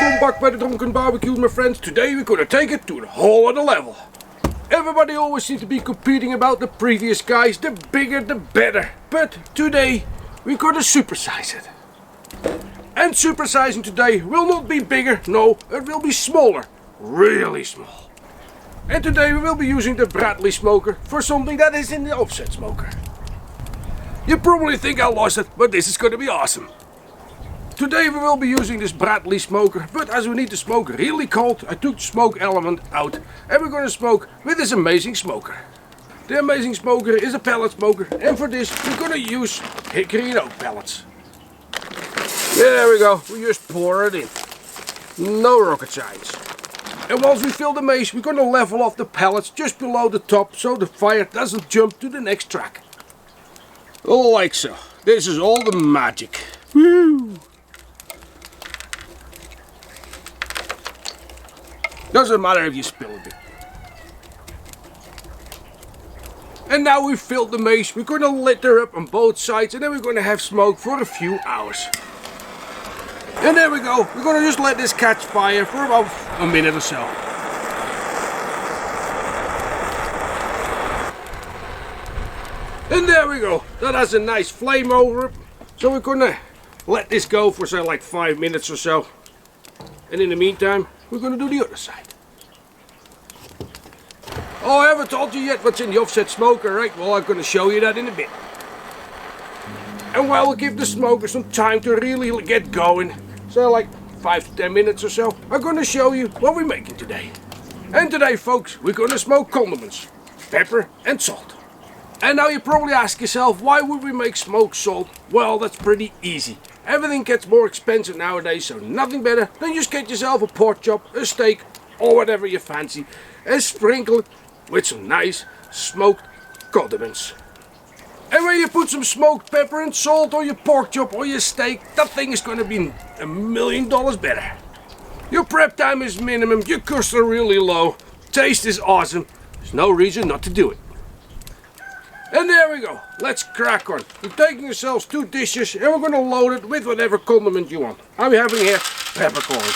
Welcome back by the Drunken Barbecue, my friends. Today we're gonna take it to a whole other level. Everybody always seems to be competing about the previous guys, the bigger the better. But today we're gonna supersize it. And supersizing today will not be bigger, no, it will be smaller, really small. And today we will be using the Bradley smoker for something that is in the offset smoker. You probably think I lost it, but this is gonna be awesome. Today we will be using this Bradley smoker, but as we need to smoke really cold, I took the smoke element out and we're going to smoke with this amazing smoker. The amazing smoker is a pellet smoker, and for this we're going to use hickory and oak pellets. There we go, we just pour it in. No rocket science. And once we fill the mace, we're going to level off the pellets just below the top so the fire doesn't jump to the next track. Like so. This is all the magic. Woo! Doesn't matter if you spill a bit. And now we've filled the mace, we're going to lit her up on both sides and then we're going to have smoke for a few hours. And there we go, we're going to just let this catch fire for about a minute or so. And there we go, that has a nice flame over it. So we're going to let this go for say like 5 minutes or so. And in the meantime, we're going to do the other side. Oh, I haven't told you yet what's in the offset smoker, right? Well, I'm going to show you that in a bit. And while we give the smoker some time to really get going, so like 5 to 10 minutes or so, I'm going to show you what we're making today. And today, folks, we're going to smoke condiments, pepper and salt. And now you probably ask yourself, why would we make smoked salt? Well, that's pretty easy. Everything gets more expensive nowadays, so nothing better than just get yourself a pork chop, a steak, or whatever you fancy, and sprinkle it with some nice smoked condiments. And when you put some smoked pepper and salt on your pork chop or your steak, that thing is going to be $1 million better. Your prep time is minimum, your costs are really low, taste is awesome, there's no reason not to do it. And there we go, let's crack on. We're taking ourselves 2 dishes and we're going to load it with whatever condiment you want. I'm having here peppercorns.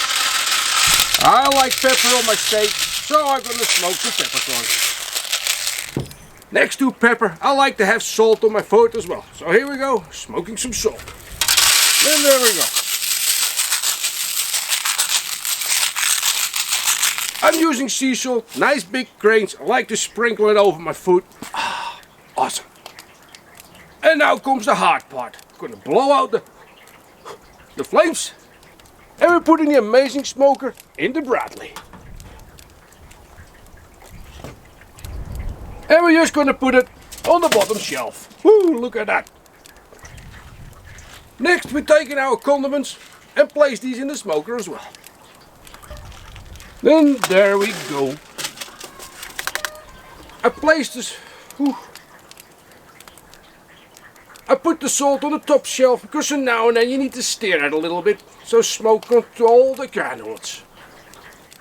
I like pepper on my steak, so I'm going to smoke some peppercorns. Next to pepper, I like to have salt on my food as well. So here we go, smoking some salt. And there we go. I'm using sea salt, nice big grains. I like to sprinkle it over my food. Awesome. And now comes the hard part. I'm gonna blow out the flames. And we're putting the amazing smoker in the Bradley. And we're just gonna put it on the bottom shelf. Woo, look at that. Next we're taking our condiments and place these in the smoker as well. And there we go. I placed this. I put the salt on the top shelf because now and then you need to stir it a little bit so smoke control the granules.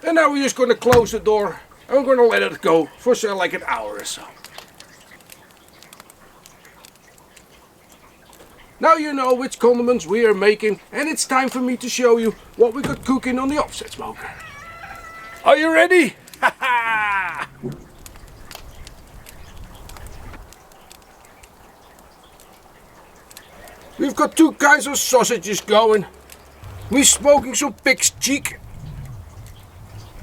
And now we're just going to close the door and we're going to let it go for say like an hour or so. Now you know which condiments we are making and it's time for me to show you what we got cooking on the offset smoker. Are you ready? Ha ha! We've got 2 kinds of sausages going. We're smoking some pig's cheek.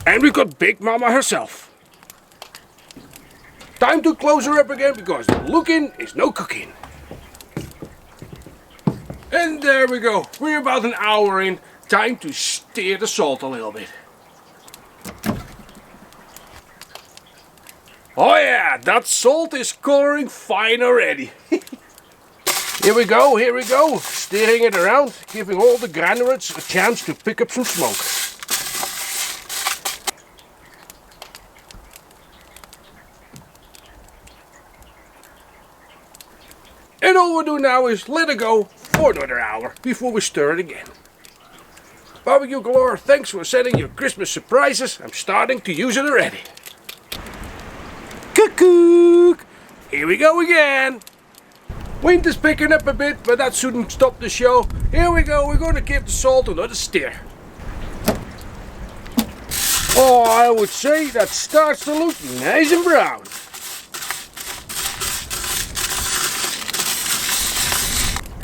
And we've got Big Mama herself. Time to close her up again because looking is no cooking. And there we go. We're about an hour in. Time to stir the salt a little bit. Oh yeah, that salt is coloring fine already. Here we go, stirring it around, giving all the granulates a chance to pick up some smoke. And all we do now is let it go for another hour before we stir it again. Barbecue Galore, thanks for sending your Christmas surprises. I'm starting to use it already. Cuckoo! Here we go again. Wind is picking up a bit, but that shouldn't stop the show. Here we go, we're going to give the salt another stir. Oh, I would say that starts to look nice and brown.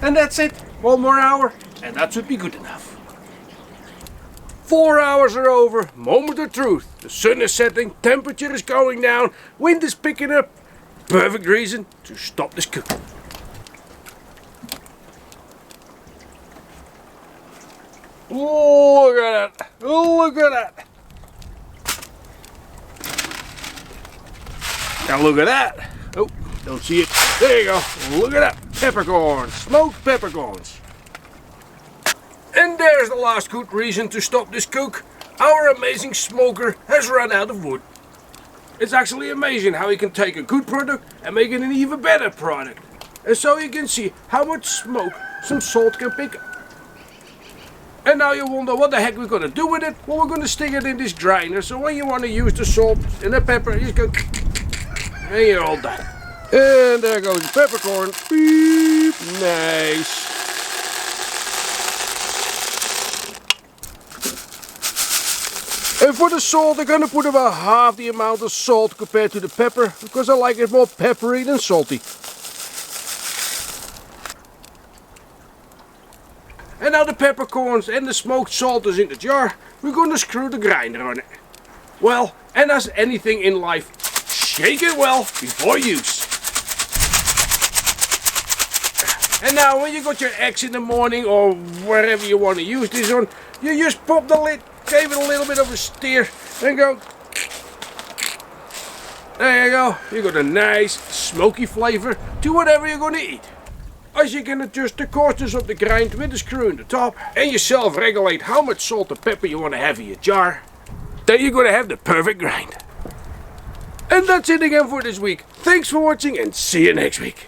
And that's it. One more hour, and that should be good enough. 4 hours are over. Moment of truth. The sun is setting, temperature is going down, wind is picking up. Perfect reason to stop this cooking. Look at that. Look at that. Now look at that. Oh, don't see it. There you go. Look at that. Peppercorns. Smoked peppercorns. And there's the last good reason to stop this cook. Our amazing smoker has run out of wood. It's actually amazing how he can take a good product and make it an even better product. And so you can see how much smoke some salt can pick up. And now you wonder what the heck we're going to do with it. Well, we're going to stick it in this grinder. So when you want to use the salt and the pepper, you just go and you're all done. And there goes the peppercorn. Beep. Nice. And for the salt, I'm going to put about half the amount of salt compared to the pepper, because I like it more peppery than salty. And now the peppercorns and the smoked salt is in the jar, we're going to screw the grinder on it. Well, and as anything in life, shake it well before use. And now when you got your eggs in the morning or wherever you want to use this on, you just pop the lid, give it a little bit of a stir and go. There you go. You got a nice smoky flavor to whatever you're going to eat. As you can adjust the coarseness of the grind with the screw in the top and you self-regulate how much salt and pepper you want to have in your jar, then you're going to have the perfect grind. And that's it again for this week. Thanks for watching and see you next week.